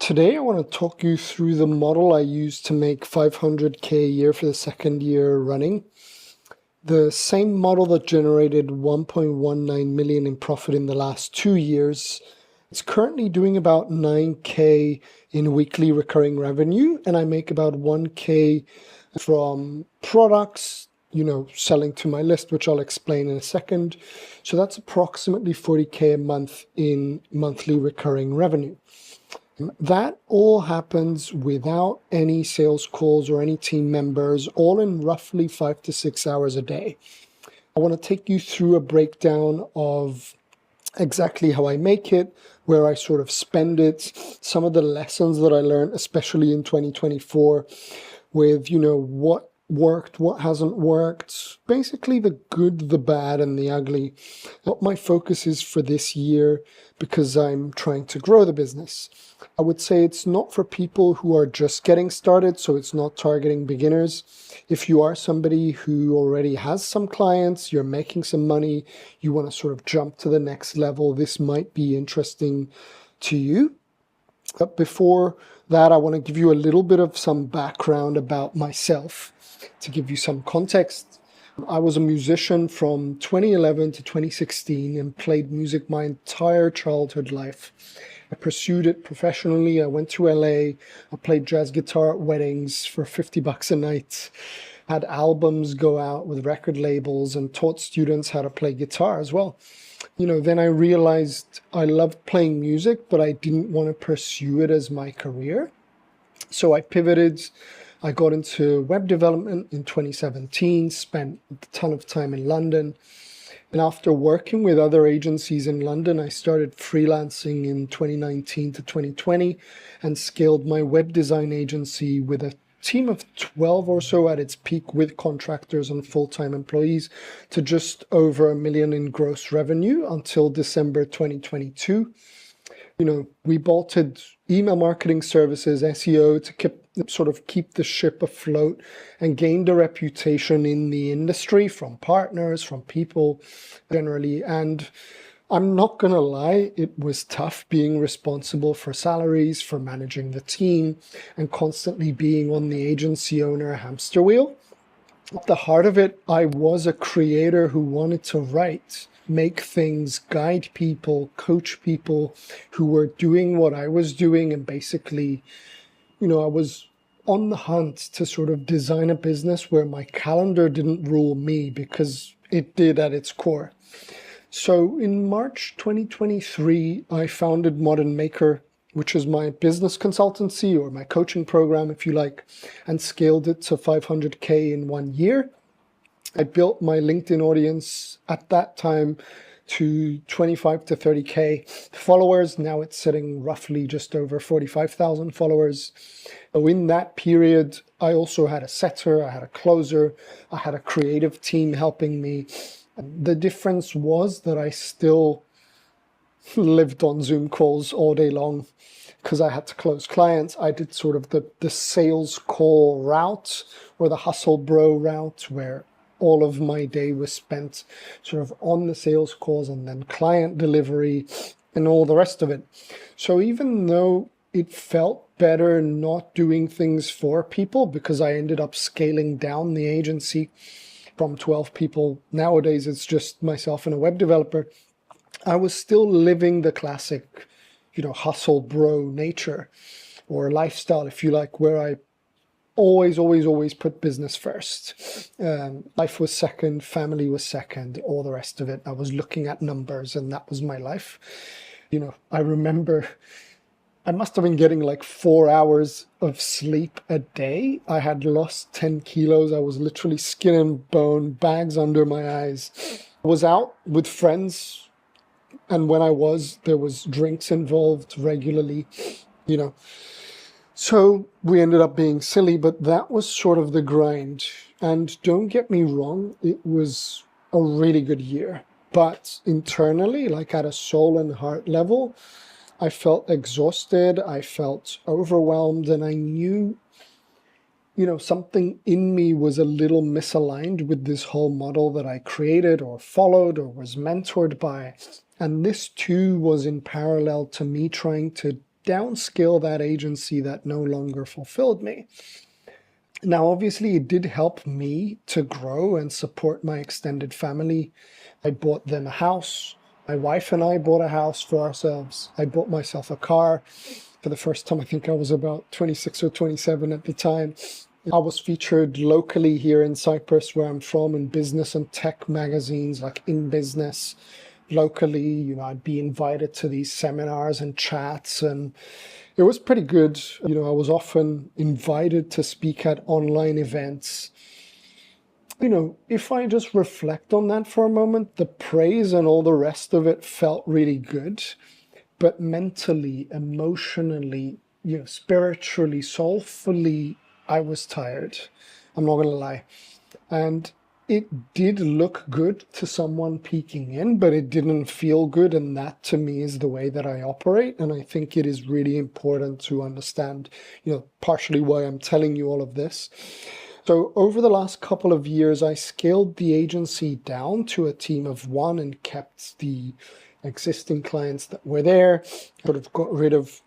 Today, I want to talk you through the model I used to make 500K a year for the second year running. The same model that generated 1.19 million in profit in the last 2 years. It's currently doing about 9K in weekly recurring revenue, and I make about 1K from products, selling to my list, which I'll explain in a second. So that's approximately 40K a month in monthly recurring revenue. That all happens without any sales calls or any team members, all in roughly 5 to 6 hours a day. I want to take you through a breakdown of exactly how I make it, where I sort of spend it, some of the lessons that I learned, especially in 2024, with, what worked, what hasn't worked, basically the good, the bad, and the ugly. What my focus is for this year, because I'm trying to grow the business. I would say it's not for people who are just getting started, so it's not targeting beginners. If you are somebody who already has some clients, you're making some money, you want to sort of jump to the next level, this might be interesting to you. But before that, I want to give you a little bit of some background about myself to give you some context. I was a musician from 2011 to 2016 and played music my entire childhood life. I pursued it professionally. I went to LA. I played jazz guitar at weddings for $50 a night. Had albums go out with record labels and taught students how to play guitar as well. Then I realized I loved playing music, but I didn't want to pursue it as my career. So I pivoted. I got into web development in 2017, spent a ton of time in London. And after working with other agencies in London, I started freelancing in 2019 to 2020 and scaled my web design agency with a team of 12 or so at its peak with contractors and full-time employees to just over $1 million in gross revenue until December 2022. We bolted email marketing services, SEO, to keep the ship afloat and gained a reputation in the industry from partners, from people generally. And I'm not going to lie, it was tough being responsible for salaries, for managing the team, and constantly being on the agency owner hamster wheel. At the heart of it, I was a creator who wanted to write, make things, guide people, coach people who were doing what I was doing. And basically, I was on the hunt to sort of design a business where my calendar didn't rule me, because it did at its core. So in March 2023, I founded Modern Maker, which is my business consultancy or my coaching program, if you like, and scaled it to 500K in 1 year. I built my LinkedIn audience at that time to 25 to 30K followers. Now it's sitting roughly just over 45,000 followers. So in that period, I also had a setter, I had a closer, I had a creative team helping me. The difference was that I still lived on Zoom calls all day long because I had to close clients. I did sort of the sales call route or the hustle bro route, where all of my day was spent sort of on the sales calls and then client delivery and all the rest of it. So even though it felt better not doing things for people, because I ended up scaling down the agency from 12 people, nowadays it's just myself and a web developer, I was still living the classic, hustle bro nature or lifestyle, if you like, where I always put business first. Life was second, family was second, all the rest of it. I was looking at numbers and that was my life. I remember I must have been getting like 4 hours of sleep a day. I had lost 10 kilos. I was literally skin and bone, bags under my eyes. I was out with friends, and when there was drinks involved regularly, So we ended up being silly, but that was sort of the grind. And don't get me wrong, it was a really good year. But internally, like at a soul and heart level, I felt exhausted, I felt overwhelmed, and I knew, something in me was a little misaligned with this whole model that I created or followed or was mentored by. And this too was in parallel to me trying to downscale that agency that no longer fulfilled me. Now, obviously, it did help me to grow and support my extended family. I bought them a house. My wife and I bought a house for ourselves. I bought myself a car for the first time. I think I was about 26 or 27 at the time. I was featured locally here in Cyprus, where I'm from, in business and tech magazines like In Business. Locally, I'd be invited to these seminars and chats, and it was pretty good. I was often invited to speak at online events. If I just reflect on that for a moment, the praise and all the rest of it felt really good. But mentally, emotionally, spiritually, soulfully, I was tired. I'm not going to lie. And it did look good to someone peeking in, but it didn't feel good. And that to me is the way that I operate. And I think it is really important to understand, partially why I'm telling you all of this. So over the last couple of years, I scaled the agency down to a team of one and kept the existing clients that were there, sort of got rid of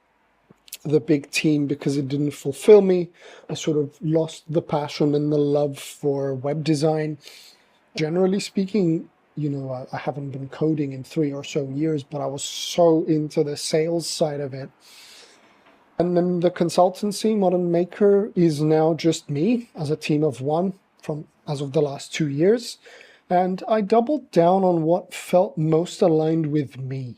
the big team because it didn't fulfill me. I sort of lost the passion and the love for web design. Generally speaking, I haven't been coding in 3 or so years, but I was so into the sales side of it. And then the consultancy, Modern Maker, is now just me as a team of one as of the last 2 years. And I doubled down on what felt most aligned with me.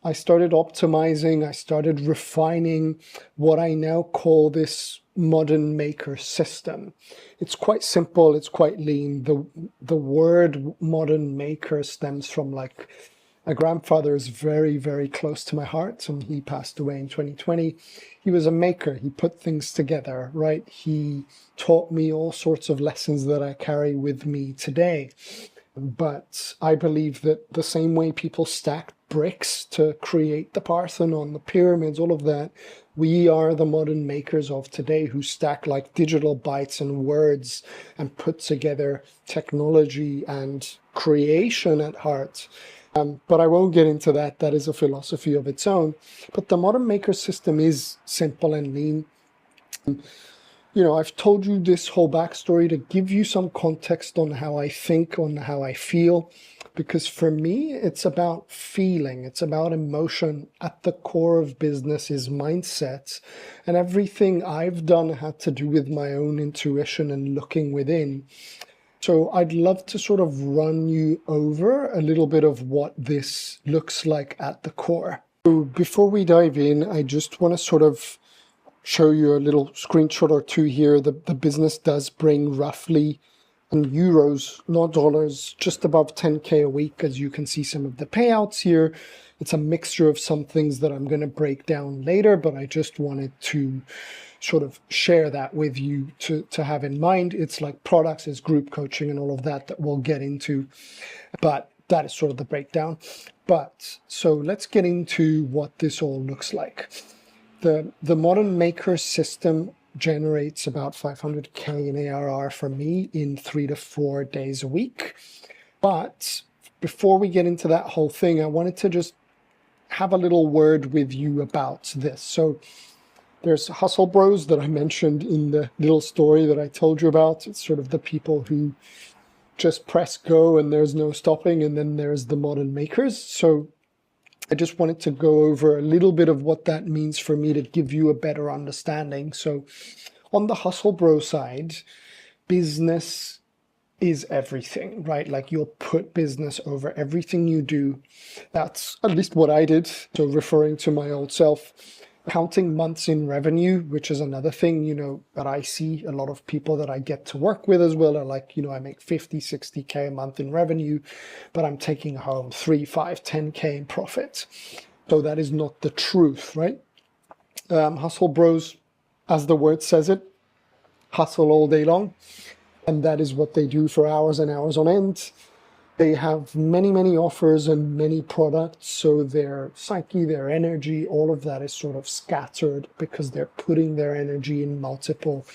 I started optimizing, I started refining what I now call this Modern Maker system. It's quite simple, it's quite lean. The word Modern Maker stems from my grandfather is very, very close to my heart, and he passed away in 2020. He was a maker. He put things together, right? He taught me all sorts of lessons that I carry with me today. But I believe that the same way people stacked bricks to create the Parthenon, the pyramids, all of that, we are the modern makers of today who stack like digital bytes and words and put together technology and creation at heart. But I won't get into that. That is a philosophy of its own. But the Modern Maker system is simple and lean. I've told you this whole backstory to give you some context on how I think, on how I feel, because for me, it's about feeling, it's about emotion. At the core of business is mindset, and everything I've done had to do with my own intuition and looking within. So I'd love to sort of run you over a little bit of what this looks like at the core. So before we dive in, I just want to sort of show you a little screenshot or two here. The business does bring roughly, in euros, not dollars, just above 10K a week. As you can see some of the payouts here. It's a mixture of some things that I'm going to break down later, but I just wanted to sort of share that with you to have in mind. It's like products, it's group coaching and all of that we'll get into, but that is sort of the breakdown. But so let's get into what this all looks like. The Modern Maker system generates about 500K in ARR for me in 3 to 4 days a week. But before we get into that whole thing, I wanted to just have a little word with you about this. So there's Hustle Bros that I mentioned in the little story that I told you about. It's sort of the people who just press go and there's no stopping. And then there's the Modern Makers. So I just wanted to go over a little bit of what that means for me to give you a better understanding. So on the Hustle Bro side, business is everything, right? Like you'll put business over everything you do. That's at least what I did. So referring to my old self, counting months in revenue, which is another thing, that I see a lot of people that I get to work with as well are like, I make 50, 60K a month in revenue, but I'm taking home 3, 5, 10K in profit. So that is not the truth, right? Hustle Bros, as the word says it, hustle all day long. And that is what they do for hours and hours on end. They have many, many offers and many products, so their psyche, their energy, all of that is sort of scattered because they're putting their energy in multiple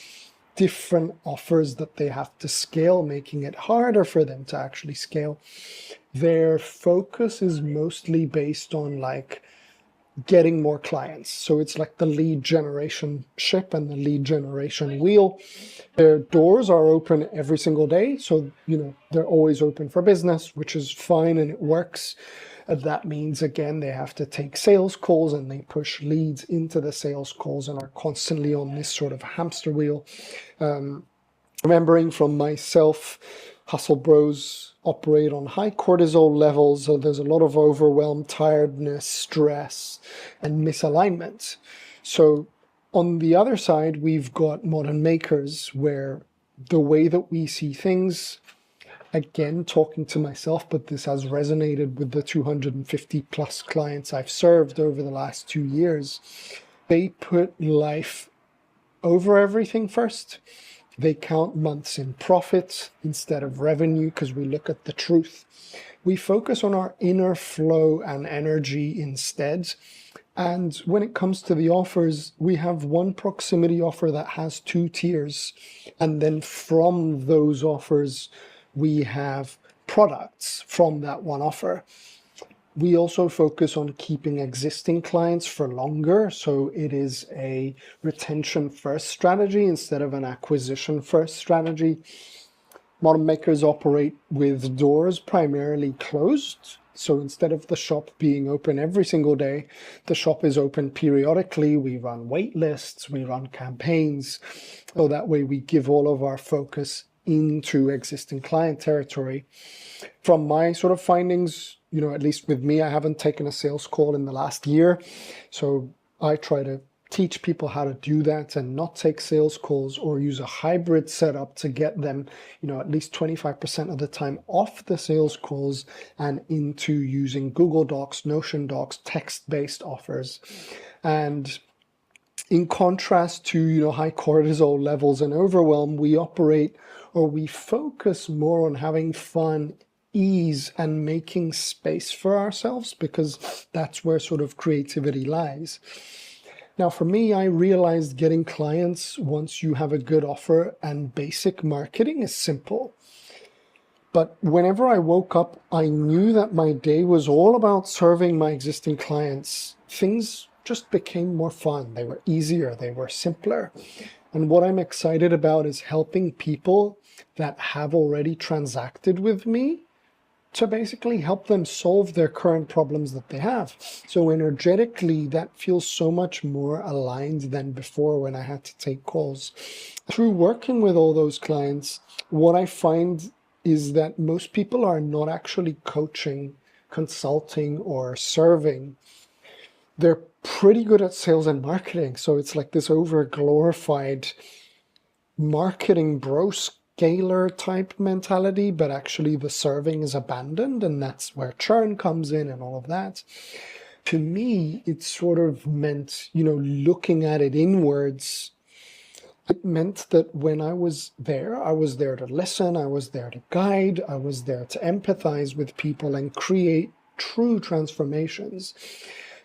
different offers that they have to scale, making it harder for them to actually scale. Their focus is mostly based on like getting more clients. So it's like the lead generation ship and the lead generation wheel. Their doors are open every single day. So, they're always open for business, which is fine and it works. That means, again, they have to take sales calls and they push leads into the sales calls and are constantly on this sort of hamster wheel. Remembering from myself, hustle bros operate on high cortisol levels, so there's a lot of overwhelm, tiredness, stress, and misalignment. So on the other side, we've got modern makers where the way that we see things, again, talking to myself, but this has resonated with the 250 plus clients I've served over the last 2 years. They put life over everything first. They count months in profit instead of revenue because we look at the truth. We focus on our inner flow and energy instead. And when it comes to the offers, we have one proximity offer that has 2 tiers. And then from those offers, we have products from that one offer. We also focus on keeping existing clients for longer. So it is a retention first strategy instead of an acquisition first strategy. Modern makers operate with doors primarily closed. So instead of the shop being open every single day, the shop is open periodically. We run wait lists, we run campaigns. So that way we give all of our focus into existing client territory. From my sort of findings, at least with me, I haven't taken a sales call in the last year. So I try to teach people how to do that and not take sales calls or use a hybrid setup to get them, at least 25% of the time off the sales calls and into using Google Docs, Notion Docs, text-based offers. And in contrast to, high cortisol levels and overwhelm, we focus more on having fun, ease, and making space for ourselves because that's where sort of creativity lies. Now, for me, I realized getting clients once you have a good offer and basic marketing is simple. But whenever I woke up, I knew that my day was all about serving my existing clients. Things just became more fun. They were easier, they were simpler. And what I'm excited about is helping people that have already transacted with me to basically help them solve their current problems that they have. So energetically, that feels so much more aligned than before when I had to take calls. Through working with all those clients, what I find is that most people are not actually coaching, consulting, or serving. They're pretty good at sales and marketing. So it's like this over glorified marketing bro scaler type mentality, but actually the serving is abandoned, and that's where churn comes in and all of that. To me, it sort of meant, looking at it inwards. It meant that when I was there to listen, I was there to guide, I was there to empathize with people and create true transformations.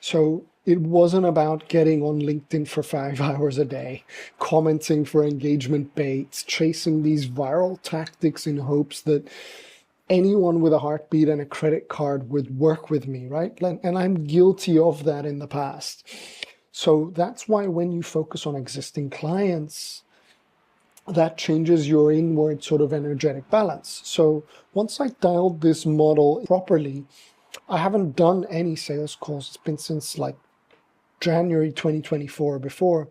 So it wasn't about getting on LinkedIn for 5 hours a day, commenting for engagement baits, chasing these viral tactics in hopes that anyone with a heartbeat and a credit card would work with me, right? And I'm guilty of that in the past. So that's why when you focus on existing clients, that changes your inward sort of energetic balance. So once I dialed this model properly, I haven't done any sales calls. It's been since like January 2024 before.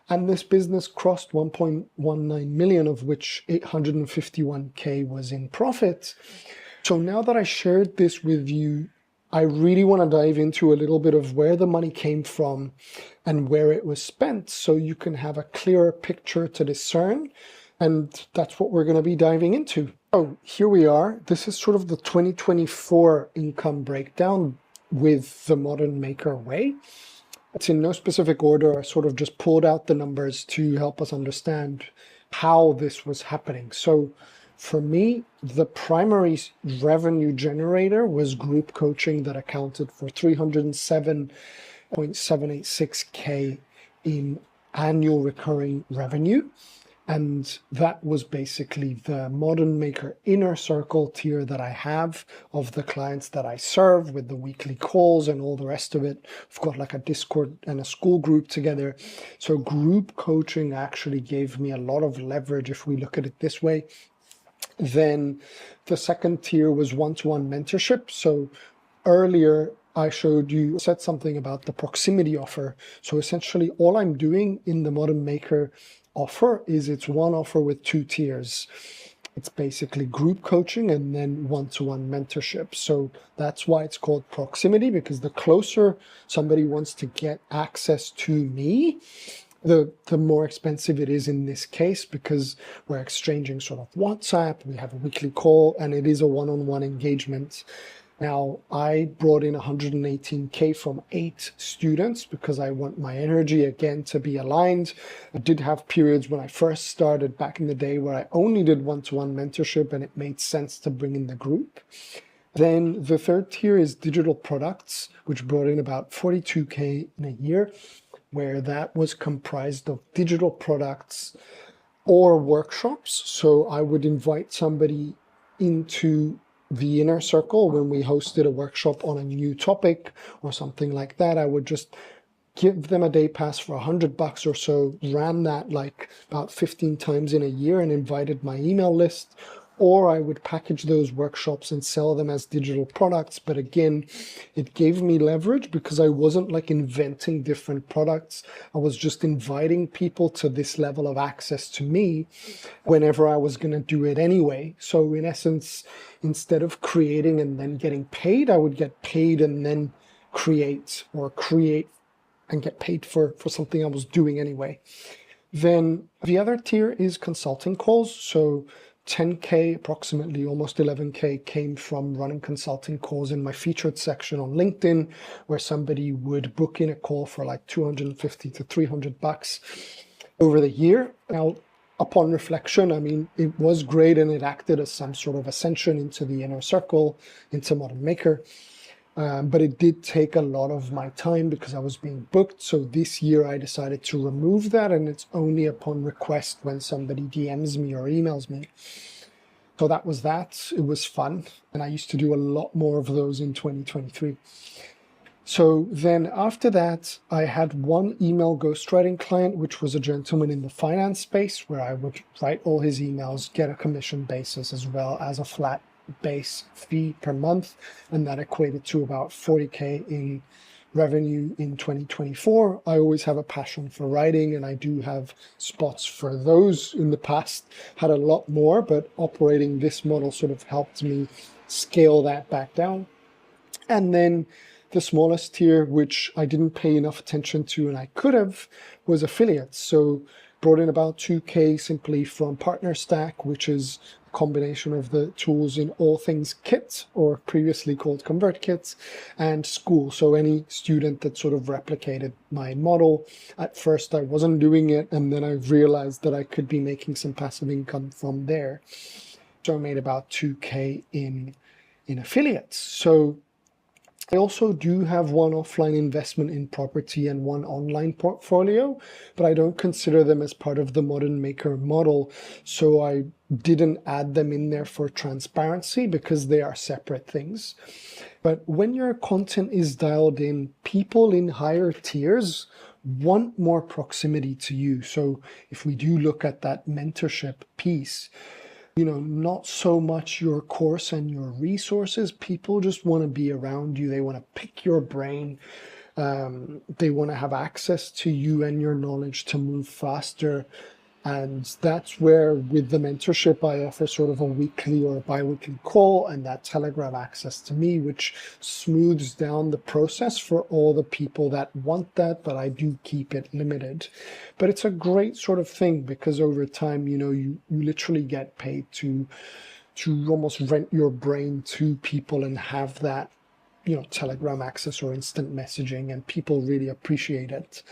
And this business crossed 1.19 million, of which 851K was in profit. So now that I shared this with you, I really want to dive into a little bit of where the money came from and where it was spent so you can have a clearer picture to discern. And that's what we're going to be diving into. Oh, here we are. This is sort of the 2024 income breakdown with the Modern Maker way. It's in no specific order. I sort of just pulled out the numbers to help us understand how this was happening. So for me, the primary revenue generator was group coaching that accounted for 307.786K in annual recurring revenue. And that was basically the Modern Maker inner circle tier that I have of the clients that I serve with the weekly calls and all the rest of it. We've got like a Discord and a school group together. So group coaching actually gave me a lot of leverage if we look at it this way. Then the second tier was one-to-one mentorship. So earlier I said something about the proximity offer. So essentially all I'm doing in the Modern Maker offer is it's one offer with two tiers. It's basically group coaching and then one-to-one mentorship. So that's why it's called proximity, because the closer somebody wants to get access to me, the more expensive it is in this case, because we're exchanging sort of WhatsApp, we have a weekly call, and it is a one-on-one engagement. Now, I brought in 118K from 8 students because I want my energy again to be aligned. I did have periods when I first started back in the day where I only did one-to-one mentorship and it made sense to bring in the group. Then the third tier is digital products, which brought in about 42K in a year, where that was comprised of digital products or workshops. So I would invite somebody into the inner circle when we hosted a workshop on a new topic or something like that. I would just give them a day pass for $100 or so, ran that like about 15 times in a year and invited my email list. Or I would package those workshops and sell them as digital products. But again, it gave me leverage because I wasn't like inventing different products. I was just inviting people to this level of access to me whenever I was going to do it anyway. So in essence, instead of creating and then getting paid, I would get paid and then create and get paid for something I was doing anyway. Then the other tier is consulting calls. So 10K, approximately almost 11K came from running consulting calls in my featured section on LinkedIn, where somebody would book in a call for like $250 to $300 over the year. Now, upon reflection, I mean, it was great and it acted as some sort of ascension into the inner circle, into Modern Maker. But it did take a lot of my time because I was being booked. So this year I decided to remove that, and it's only upon request when somebody DMs me or emails me. So that was that. It was fun. And I used to do a lot more of those in 2023. So then after that, I had one email ghostwriting client, which was a gentleman in the finance space, where I would write all his emails, get a commission basis as well as a flat base fee per month, and that equated to about 40K in revenue in 2024. I always have a passion for writing, and I do have spots for those. In the past had a lot more, but operating this model sort of helped me scale that back down. And then the smallest tier, which I didn't pay enough attention to and I could have, was affiliates. So brought in about 2K simply from PartnerStack, which is a combination of the tools in all things Kit, or previously called ConvertKit, and School. So any student that sort of replicated my model. At first I wasn't doing it, and then I realized that I could be making some passive income from there. So I made about 2K in affiliates. So I also do have one offline investment in property and one online portfolio, but I don't consider them as part of the Modern Maker model. So I didn't add them in there for transparency because they are separate things. But when your content is dialed in, people in higher tiers want more proximity to you. So if we do look at that mentorship piece, not so much your course and your resources. People just want to be around you. They want to pick your brain. They want to have access to you and your knowledge to move faster. And that's where, with the mentorship, I offer sort of a weekly or a bi-weekly call and that Telegram access to me, which smooths down the process for all the people that want that, but I do keep it limited. But it's a great sort of thing because over time, you literally get paid to almost rent your brain to people and have that, Telegram access or instant messaging, and people really appreciate it.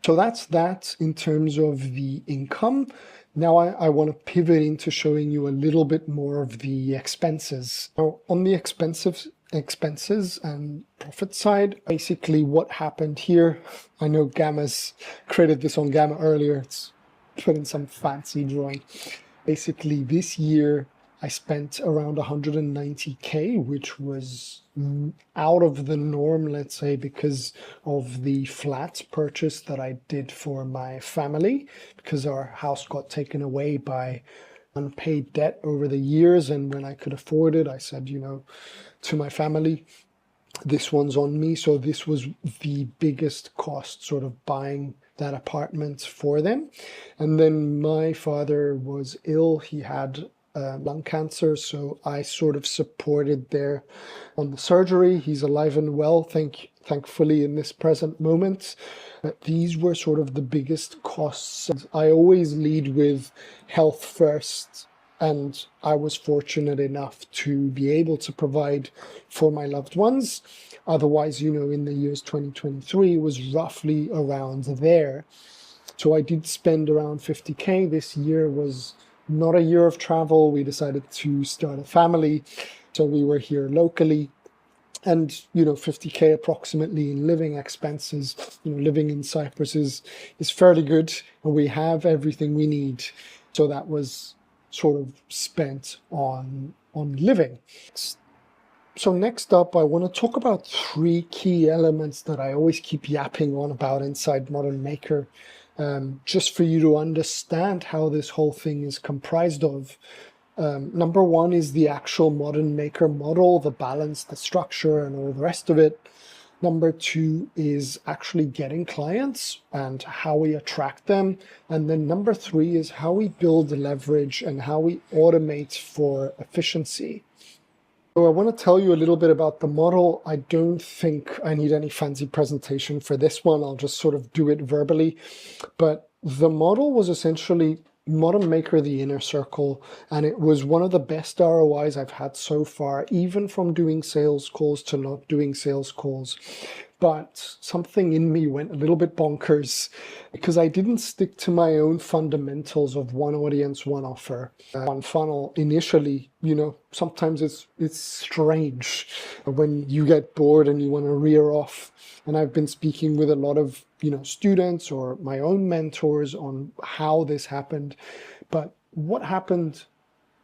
So that's that in terms of the income. Now I want to pivot into showing you a little bit more of the expenses. Now on the expenses and profit side, basically what happened here, I know Gamma's created this on Gamma earlier. It's put in some fancy drawing. Basically, this year I spent around 190K, which was out of the norm, let's say, because of the flat purchase that I did for my family, because our house got taken away by unpaid debt over the years. And when I could afford it, I said, to my family, this one's on me. So this was the biggest cost, sort of buying that apartment for them. And then my father was ill. He had lung cancer, so I sort of supported there on the surgery. He's alive and well, thankfully, in this present moment. But these were sort of the biggest costs. I always lead with health first, and I was fortunate enough to be able to provide for my loved ones. Otherwise, in the years 2023, it was roughly around there. So I did spend around 50K. This year was not a year of travel. We decided to start a family. So we were here locally. And, 50K approximately in living expenses, living in Cyprus is fairly good. And we have everything we need. So that was sort of spent on living. So next up, I want to talk about 3 key elements that I always keep yapping on about inside Modern Maker, just for you to understand how this whole thing is comprised of. Number 1 is the actual Modern Maker model, the balance, the structure, and all the rest of it. Number 2 is actually getting clients and how we attract them. And then number 3 is how we build leverage and how we automate for efficiency. So I want to tell you a little bit about the model. I don't think I need any fancy presentation for this one. I'll just sort of do it verbally. But the model was essentially Modern Maker, the inner circle, and it was one of the best ROIs I've had so far, even from doing sales calls to not doing sales calls. But something in me went a little bit bonkers because I didn't stick to my own fundamentals of one audience, one offer, one funnel initially. Sometimes it's strange when you get bored and you want to rear off. And I've been speaking with a lot of, students or my own mentors on how this happened. But what happened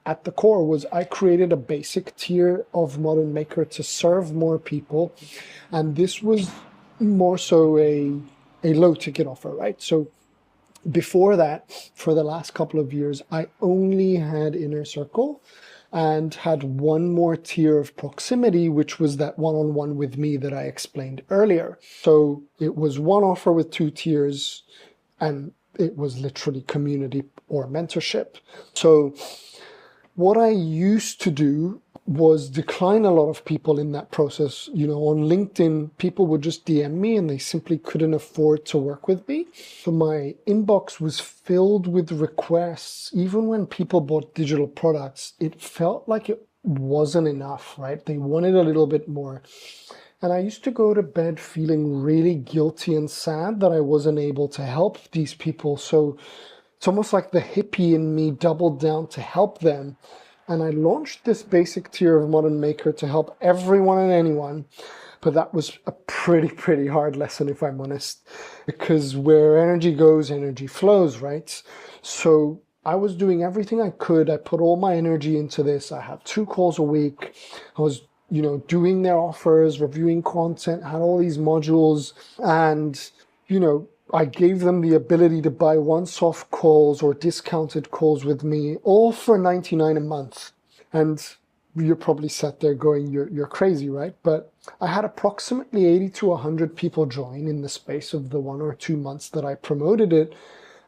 at the core was I created a basic tier of Modern Maker to serve more people. And this was more so a low ticket offer, right? So before that, for the last couple of years, I only had Inner Circle and had one more tier of proximity, which was that one-on-one with me that I explained earlier. So it was one offer with 2 tiers, and it was literally community or mentorship. So what I used to do was decline a lot of people in that process. On LinkedIn, people would just DM me and they simply couldn't afford to work with me. So my inbox was filled with requests. Even when people bought digital products, it felt like it wasn't enough, right? They wanted a little bit more. And I used to go to bed feeling really guilty and sad that I wasn't able to help these people. So it's almost like the hippie in me doubled down to help them. And I launched this basic tier of Modern Maker to help everyone and anyone. But that was a pretty hard lesson, if I'm honest, because where energy goes, energy flows, right? So I was doing everything I could. I put all my energy into this. I had 2 calls a week. I was, doing their offers, reviewing content, had all these modules, and, I gave them the ability to buy once-off calls or discounted calls with me, all for $99 a month. And you're probably sat there going, you're crazy, right? But I had approximately 80 to 100 people join in the space of the 1 or 2 months that I promoted it.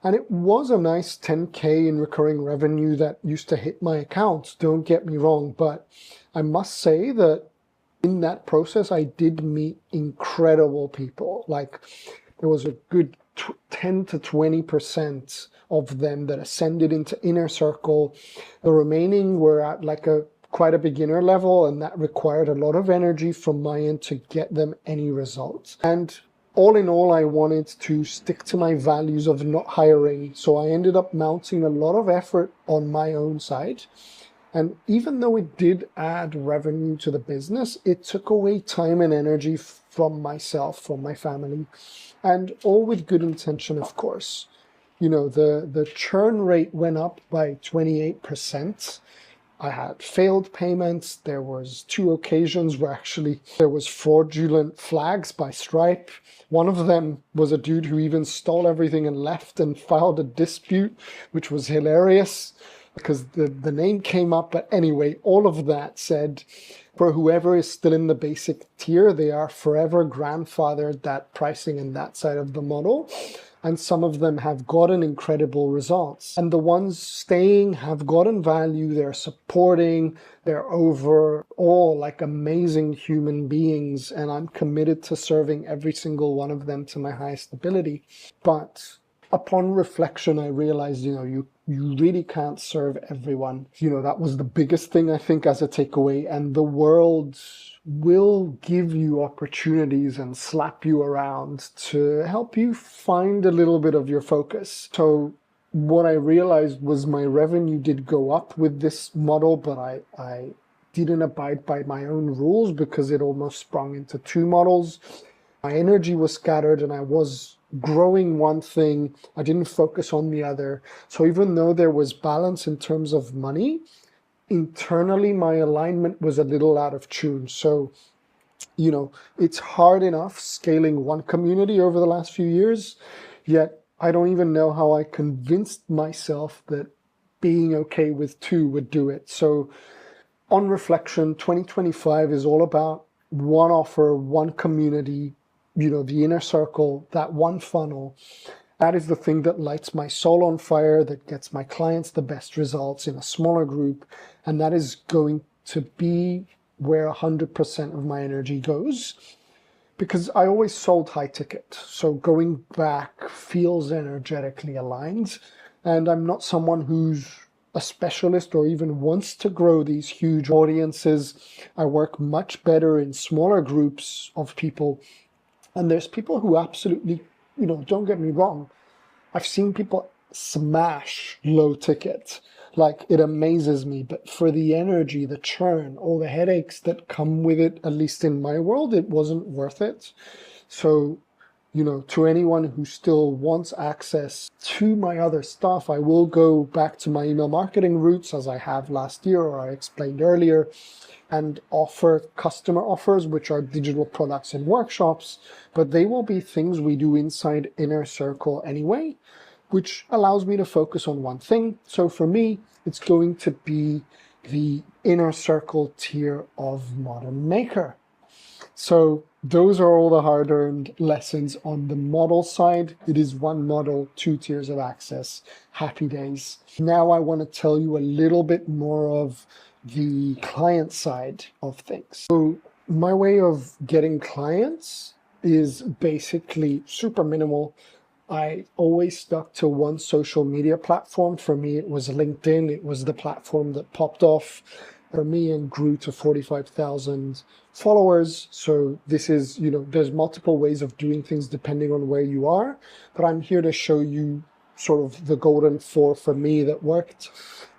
And it was a nice 10K in recurring revenue that used to hit my accounts, don't get me wrong. But I must say that in that process, I did meet incredible people. Like, there was a good 10 to 20% of them that ascended into Inner Circle. The remaining were at like quite a beginner level, and that required a lot of energy from my end to get them any results. And all in all, I wanted to stick to my values of not hiring. So I ended up mounting a lot of effort on my own side. And even though it did add revenue to the business, it took away time and energy from myself, from my family, and all with good intention, of course. the churn rate went up by 28%. I had failed payments. There was 2 occasions where actually there was fraudulent flags by Stripe. One of them was a dude who even stole everything and left and filed a dispute, which was hilarious because the name came up. But anyway, all of that said, for whoever is still in the basic tier, they are forever grandfathered that pricing and that side of the model. And some of them have gotten incredible results. And the ones staying have gotten value, they're supporting, they're overall like amazing human beings, and I'm committed to serving every single one of them to my highest ability. But upon reflection, I realized, you really can't serve everyone. That was the biggest thing I think as a takeaway, and the world will give you opportunities and slap you around to help you find a little bit of your focus. So what I realized was my revenue did go up with this model, but I didn't abide by my own rules because it almost sprung into 2 models. My energy was scattered and I was growing one thing, I didn't focus on the other. So even though there was balance in terms of money, internally my alignment was a little out of tune. So, it's hard enough scaling one community over the last few years, yet I don't even know how I convinced myself that being okay with 2 would do it. So on reflection, 2025 is all about one offer, one community, the inner circle, that one funnel. That is the thing that lights my soul on fire, that gets my clients the best results in a smaller group. And that is going to be where 100% of my energy goes. Because I always sold high ticket. So going back feels energetically aligned. And I'm not someone who's a specialist or even wants to grow these huge audiences. I work much better in smaller groups of people. And there's people who absolutely, don't get me wrong, I've seen people smash low ticket. Like, it amazes me. But for the energy, the churn, all the headaches that come with it, at least in my world, it wasn't worth it. So, to anyone who still wants access to my other stuff, I will go back to my email marketing roots as I have last year, or I explained earlier, and offer customer offers, which are digital products and workshops, but they will be things we do inside Inner Circle anyway, which allows me to focus on one thing. So for me, it's going to be the Inner Circle tier of Modern Maker. So those are all the hard-earned lessons on the model side. It is 1 model, 2 tiers of access. Happy days. Now I want to tell you a little bit more of the client side of things. So my way of getting clients is basically super minimal. I always stuck to one social media platform. For me, it was LinkedIn. It was the platform that popped off for me and grew to 45,000 followers. So this is, there's multiple ways of doing things depending on where you are, but I'm here to show you sort of the golden 4 for me that worked.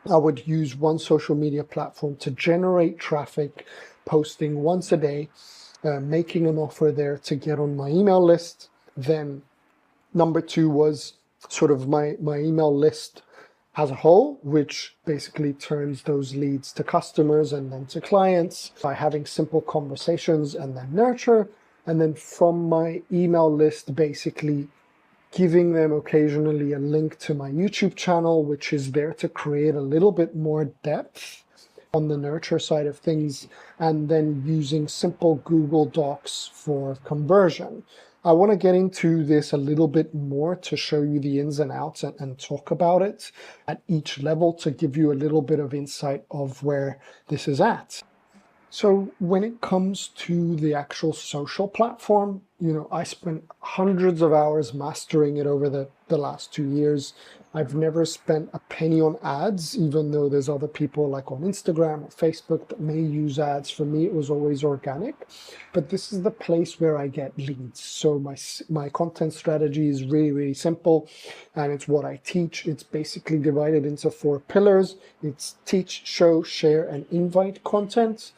I would use one social media platform to generate traffic, posting once a day, making an offer there to get on my email list. Then number 2 was sort of my email list as a whole, which basically turns those leads to customers and then to clients by having simple conversations and then nurture. And then from my email list, basically giving them occasionally a link to my YouTube channel, which is there to create a little bit more depth on the nurture side of things, and then using simple Google Docs for conversion. I want to get into this a little bit more to show you the ins and outs and talk about it at each level to give you a little bit of insight of where this is at. So when it comes to the actual social platform, I spent hundreds of hours mastering it over the last 2 years. I've never spent a penny on ads, even though there's other people like on Instagram or Facebook that may use ads. For me, it was always organic. But this is the place where I get leads. So my content strategy is really, really simple. And it's what I teach. It's basically divided into 4 pillars. It's teach, show, share, and invite content.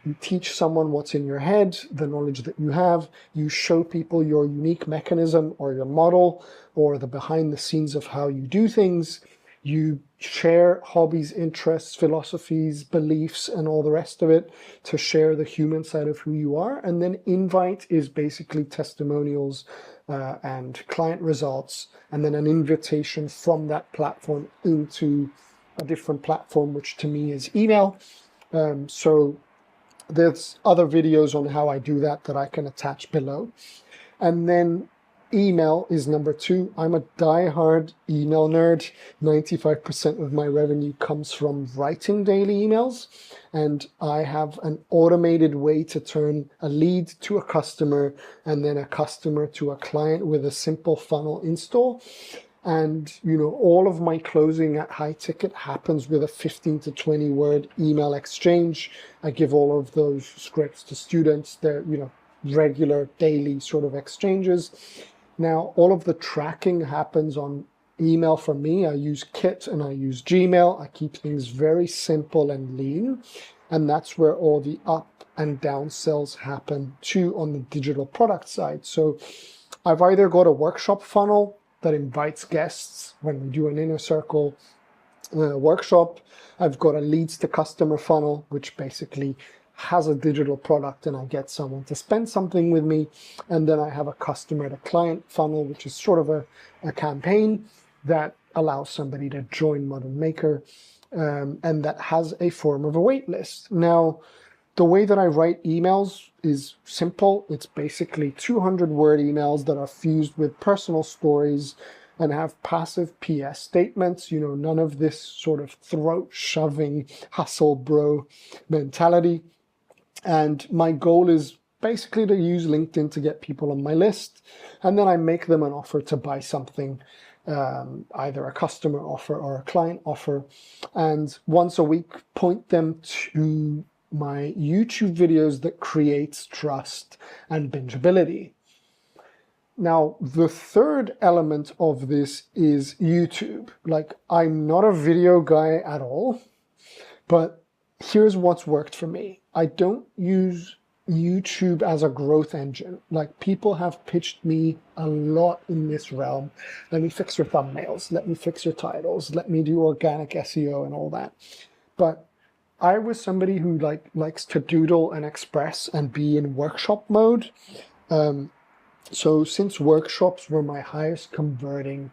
You teach someone what's in your head, the knowledge that you have. You show people your unique mechanism or your model, or the behind the scenes of how you do things. You share hobbies, interests, philosophies, beliefs, and all the rest of it to share the human side of who you are. And then invite is basically testimonials and client results, and then an invitation from that platform into a different platform, which to me is email. So there's other videos on how I do that I can attach below. And then email is number 2. I'm a diehard email nerd. 95% of my revenue comes from writing daily emails, and I have an automated way to turn a lead to a customer and then a customer to a client with a simple funnel install. And, you know, all of my closing at High Ticket happens with a 15 to 20 word email exchange. I give all of those scripts to students. They're, you know, regular daily sort of exchanges. Now, all of the tracking happens on email for me. I use Kit and I use Gmail. I keep things very simple and lean. And that's where all the up and down sells happen too on the digital product side. So I've either got a workshop funnel that invites guests when we do an inner circle workshop. I've got a leads to customer funnel, which basically has a digital product and I get someone to spend something with me. And then I have a customer to client funnel, which is sort of a campaign that allows somebody to join Modern Maker, and that has a form of a wait list. Now, the way that I write emails is simple. It's basically 200-word emails that are fused with personal stories and have passive PS statements. You know, none of this sort of throat-shoving hustle bro mentality. And my goal is basically to use LinkedIn to get people on my list. And then I make them an offer to buy something, either a customer offer or a client offer. And once a week, point them to my YouTube videos that creates trust and bingeability. Now, the third element of this is YouTube. Like, I'm not a video guy at all, but here's what's worked for me. I don't use YouTube as a growth engine. Like, people have pitched me a lot in this realm. Let me fix your thumbnails. Let me fix your titles. Let me do organic SEO and all that. But I was somebody who likes to doodle and express and be in workshop mode. So since workshops were my highest converting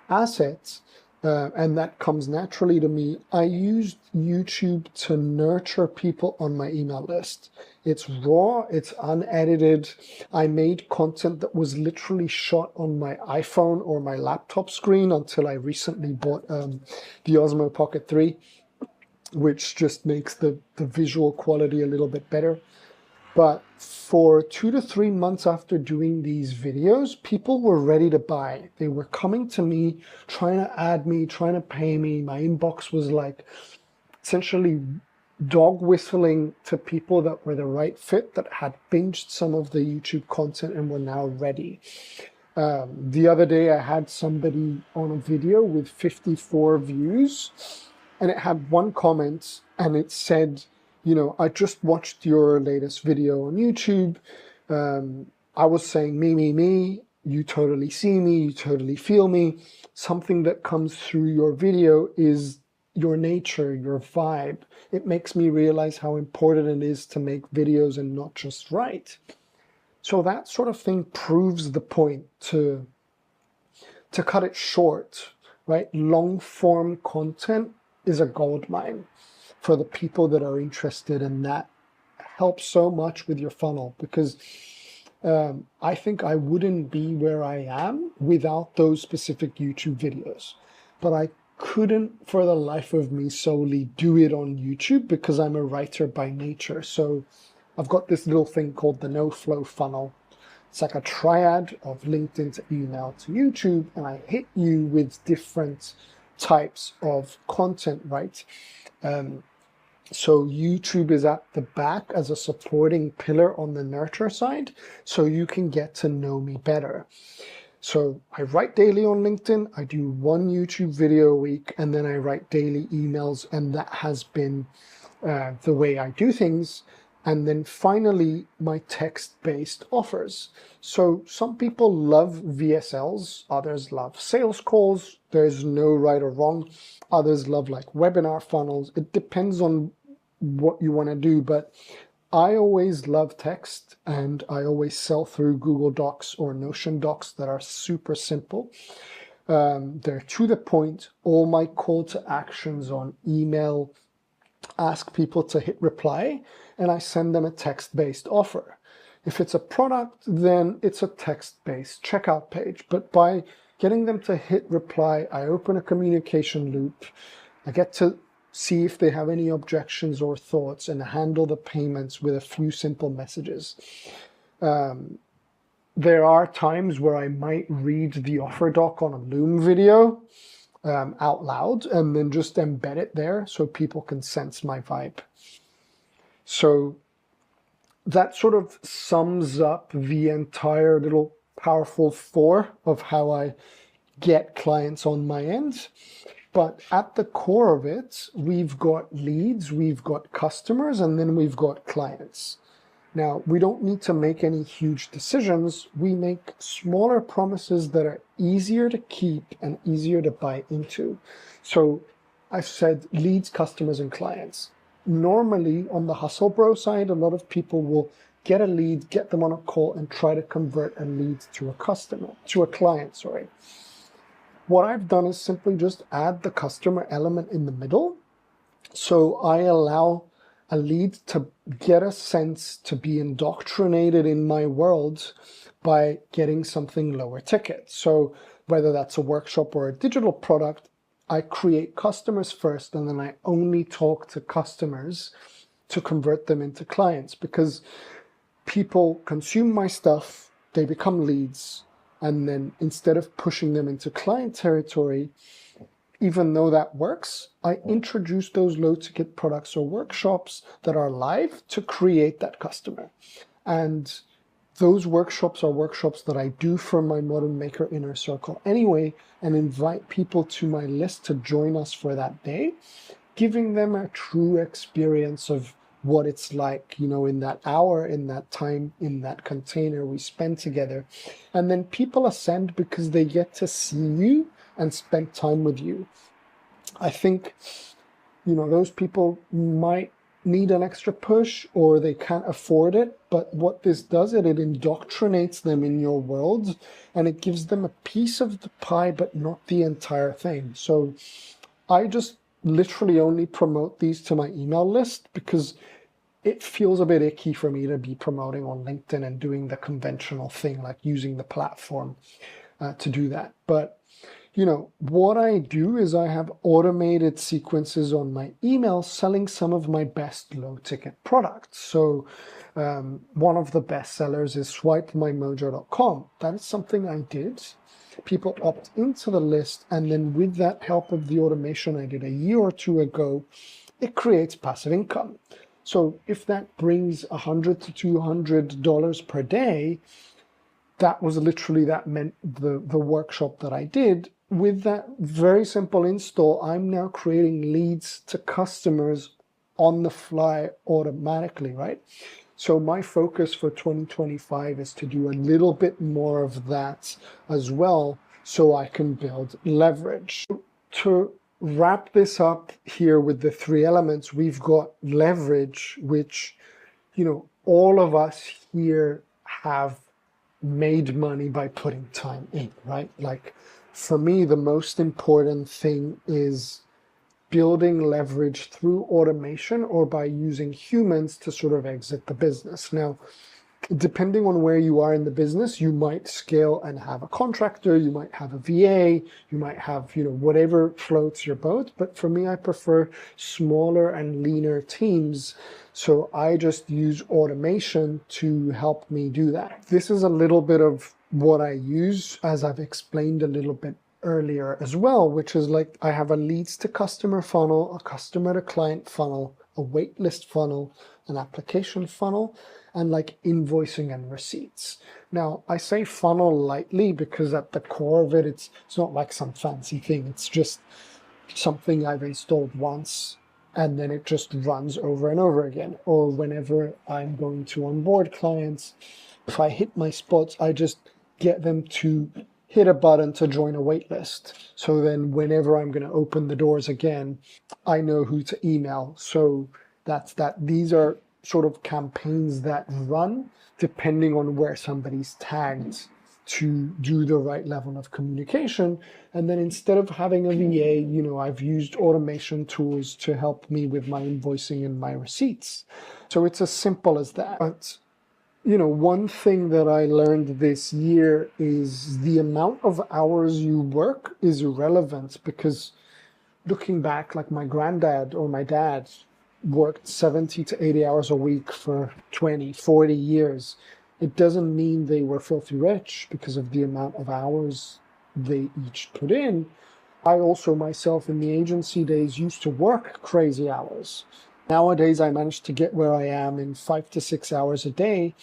assets, and that comes naturally to me, I used YouTube to nurture people on my email list. It's raw, it's unedited. I made content that was literally shot on my iPhone or my laptop screen until I recently bought the Osmo Pocket 3. Which just makes the visual quality a little bit better. But for 2 to 3 months after doing these videos, people were ready to buy. They were coming to me, trying to add me, trying to pay me. My inbox was like essentially dog whistling to people that were the right fit, that had binged some of the YouTube content and were now ready. The other day I had somebody on a video with 54 views, and it had one comment and it said, you know, I just watched your latest video on YouTube. I was saying me, you totally see me, you totally feel me. Something that comes through your video is your nature, your vibe. It makes me realize how important it is to make videos and not just write. So that sort of thing proves the point. To cut it short, right? Long form content is a gold mine for the people that are interested, and that helps so much with your funnel, because I think I wouldn't be where I am without those specific YouTube videos. But I couldn't for the life of me solely do it on YouTube because I'm a writer by nature. So I've got this little thing called the no flow funnel. It's like a triad of LinkedIn to email to YouTube, and I hit you with different types of content, right? So YouTube is at the back as a supporting pillar on the nurture side, so you can get to know me better. So I write daily on LinkedIn, I do 1 YouTube video a week, and then I write daily emails, and that has been the way I do things. And then finally, my text-based offers. So some people love VSLs, others love sales calls. There's no right or wrong. Others love like webinar funnels. It depends on what you want to do, but I always love text, and I always sell through Google Docs or Notion docs that are super simple. They're to the point. All my call to actions on email ask people to hit reply, and I send them a text-based offer. If it's a product, then it's a text-based checkout page. But by getting them to hit reply, I open a communication loop. I get to see if they have any objections or thoughts and handle the payments with a few simple messages. There are times where I might read the offer doc on a Loom video out loud and then just embed it there so people can sense my vibe. So that sort of sums up the entire little powerful 4 of how I get clients on my end. But at the core of it, we've got leads, we've got customers, and then we've got clients. Now, we don't need to make any huge decisions. We make smaller promises that are easier to keep and easier to buy into. So I've said leads, customers, and clients. Normally, on the Hustle Bro side, a lot of people will get a lead, get them on a call, and try to convert a lead to a client, sorry. What I've done is simply just add the customer element in the middle. So I allow a lead to get a sense to be indoctrinated in my world by getting something lower ticket. So whether that's a workshop or a digital product, I create customers first, and then I only talk to customers to convert them into clients, because people consume my stuff, they become leads, and then instead of pushing them into client territory, even though that works, I introduce those low-ticket products or workshops that are live to create that customer. And those workshops are workshops that I do for my Modern Maker Inner Circle anyway, and invite people to my list to join us for that day, giving them a true experience of what it's like, you know, in that hour, in that time, in that container we spend together. And then people ascend because they get to see you and spend time with you. I think, you know, those people might need an extra push or they can't afford it, but what this does, it indoctrinates them in your world, and it gives them a piece of the pie, but not the entire thing. So I just literally only promote these to my email list because it feels a bit icky for me to be promoting on LinkedIn and doing the conventional thing, like using the platform to do that. But, you know, what I do is I have automated sequences on my email selling some of my best low-ticket products. So one of the best sellers is swipemymojo.com. That is something I did. People opt into the list, and then with that help of the automation I did a year or two ago, it creates passive income. So if that brings $100 to $200 per day, that was literally, that meant the workshop that I did. With that very simple install, I'm now creating leads to customers on the fly automatically, right? So my focus for 2025 is to do a little bit more of that as well, so I can build leverage. To wrap this up here with the 3 elements, we've got leverage, which, you know, all of us here have made money by putting time in, right? Like for me, the most important thing is building leverage through automation or by using humans to sort of exit the business. Now, depending on where you are in the business, you might scale and have a contractor, you might have a VA, you might have, you know, whatever floats your boat. But for me, I prefer smaller and leaner teams. So I just use automation to help me do that. This is a little bit of what I use, as I've explained a little bit earlier as well, which is like I have a leads to customer funnel, a customer to client funnel, a waitlist funnel, an application funnel, and like invoicing and receipts. Now, I say funnel lightly because at the core of it, it's not like some fancy thing. It's just something I've installed once and then it just runs over and over again. Or whenever I'm going to onboard clients, if I hit my spots, I just get them to hit a button to join a wait list. So then whenever I'm going to open the doors again, I know who to email. So that's that. These are sort of campaigns that run depending on where somebody's tagged to do the right level of communication. And then instead of having a VA, I've used automation tools to help me with my invoicing and my receipts. So it's as simple as that. But one thing that I learned this year is the amount of hours you work is irrelevant, because looking back, like my granddad or my dad worked 70 to 80 hours a week for 20, 40 years. It doesn't mean they were filthy rich because of the amount of hours they each put in. I also myself in the agency days used to work crazy hours. Nowadays, I managed to get where I am in 5 to 6 hours a day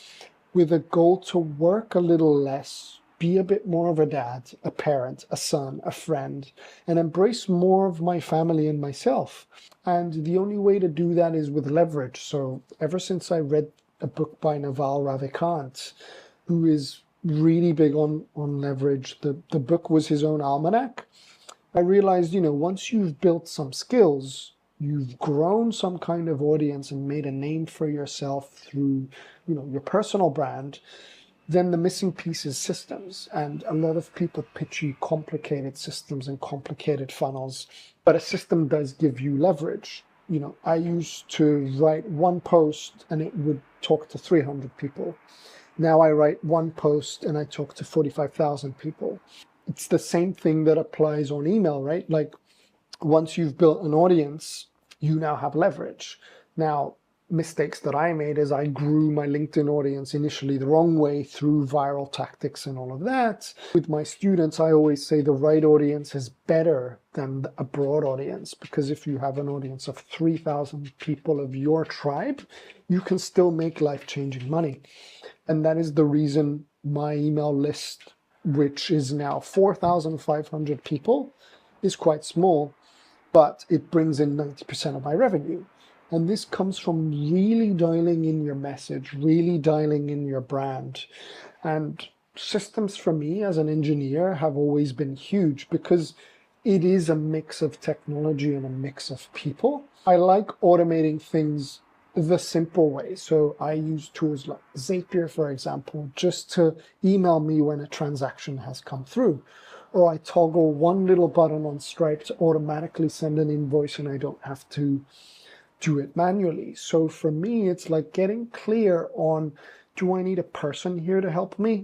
with a goal to work a little less, be a bit more of a dad, a parent, a son, a friend, and embrace more of my family and myself. And the only way to do that is with leverage. So ever since I read a book by Naval Ravikant, who is really big on leverage, the book was his own almanac. I realized, once you've built some skills, you've grown some kind of audience and made a name for yourself through, your personal brand, then the missing piece is systems. And a lot of people pitch you complicated systems and complicated funnels, but a system does give you leverage. I used to write one post and it would talk to 300 people. Now I write one post and I talk to 45,000 people. It's the same thing that applies on email, right? Like once you've built an audience, you now have leverage. Now, mistakes that I made is I grew my LinkedIn audience initially the wrong way through viral tactics and all of that. With my students, I always say the right audience is better than a broad audience, because if you have an audience of 3,000 people of your tribe, you can still make life-changing money. And that is the reason my email list, which is now 4,500 people, is quite small, but it brings in 90% of my revenue. And this comes from really dialing in your message, really dialing in your brand. And systems for me as an engineer have always been huge, because it is a mix of technology and a mix of people. I like automating things the simple way. So I use tools like Zapier, for example, just to email me when a transaction has come through. Or I toggle one little button on Stripe to automatically send an invoice and I don't have to do it manually. So for me, it's like getting clear on, do I need a person here to help me?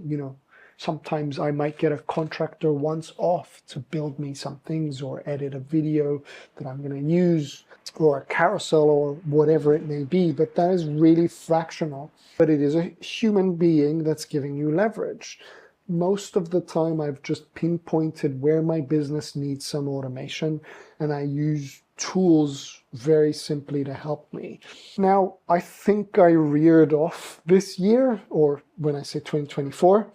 Sometimes I might get a contractor once off to build me some things or edit a video that I'm going to use, or a carousel or whatever it may be, but that is really fractional. But it is a human being that's giving you leverage. Most of the time, I've just pinpointed where my business needs some automation, and I use tools very simply to help me. Now, I think I reared off this year, or when I say 2024,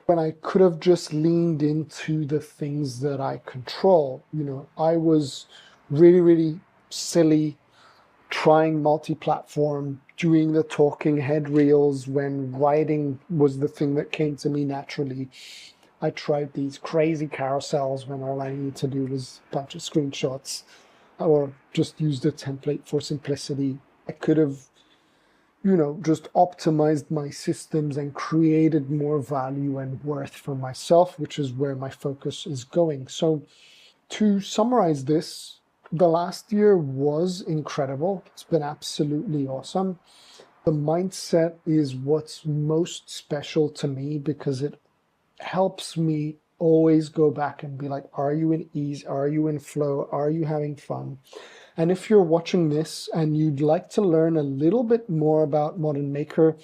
when I could have just leaned into the things that I control. I was really, really silly trying multi-platform, doing the talking head reels when writing was the thing that came to me naturally. I tried these crazy carousels when all I needed to do was a bunch of screenshots, or just used a template for simplicity. I could have, just optimized my systems and created more value and worth for myself, which is where my focus is going. So to summarize this, the last year was incredible. It's been absolutely awesome. The mindset is what's most special to me, because it helps me always go back and be like, are you in ease? Are you in flow? Are you having fun? And if you're watching this and you'd like to learn a little bit more about Modern Maker,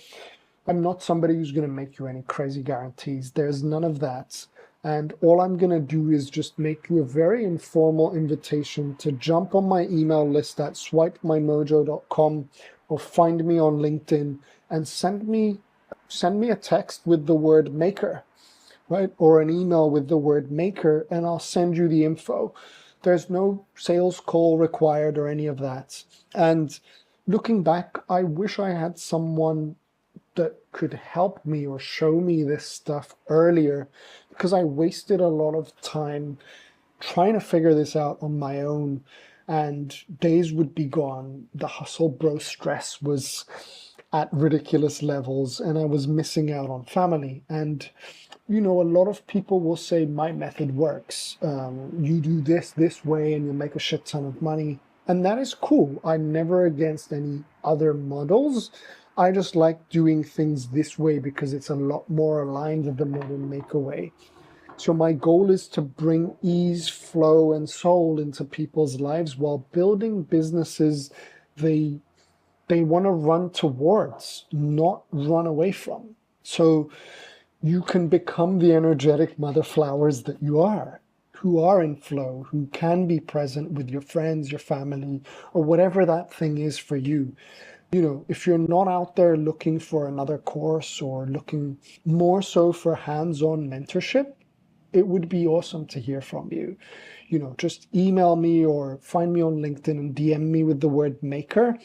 I'm not somebody who's going to make you any crazy guarantees. There's none of that. And all I'm going to do is just make you a very informal invitation to jump on my email list at swipemymojo.com, or find me on LinkedIn and send me a text with the word maker, right? Or an email with the word maker, and I'll send you the info. There's no sales call required or any of that. And looking back, I wish I had someone that could help me or show me this stuff earlier, because I wasted a lot of time trying to figure this out on my own, and days would be gone. The hustle bro stress was at ridiculous levels, and I was missing out on family. And you know, a lot of people will say my method works. You do this way and you'll make a shit ton of money. And that is cool. I'm never against any other models. I just like doing things this way because it's a lot more aligned with the modern maker way. So my goal is to bring ease, flow, and soul into people's lives while building businesses they want to run towards, not run away from. So you can become the energetic mother flowers that you are, who are in flow, who can be present with your friends, your family, or whatever that thing is for you. You know, if you're not out there looking for another course or looking more so for hands-on mentorship, it would be awesome to hear from you. You know, just email me or find me on LinkedIn and DM me with the word maker.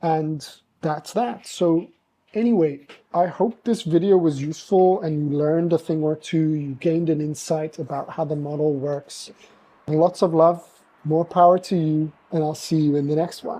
And that's that. So anyway, I hope this video was useful and you learned a thing or two. You gained an insight about how the model works. And lots of love, more power to you, and I'll see you in the next one.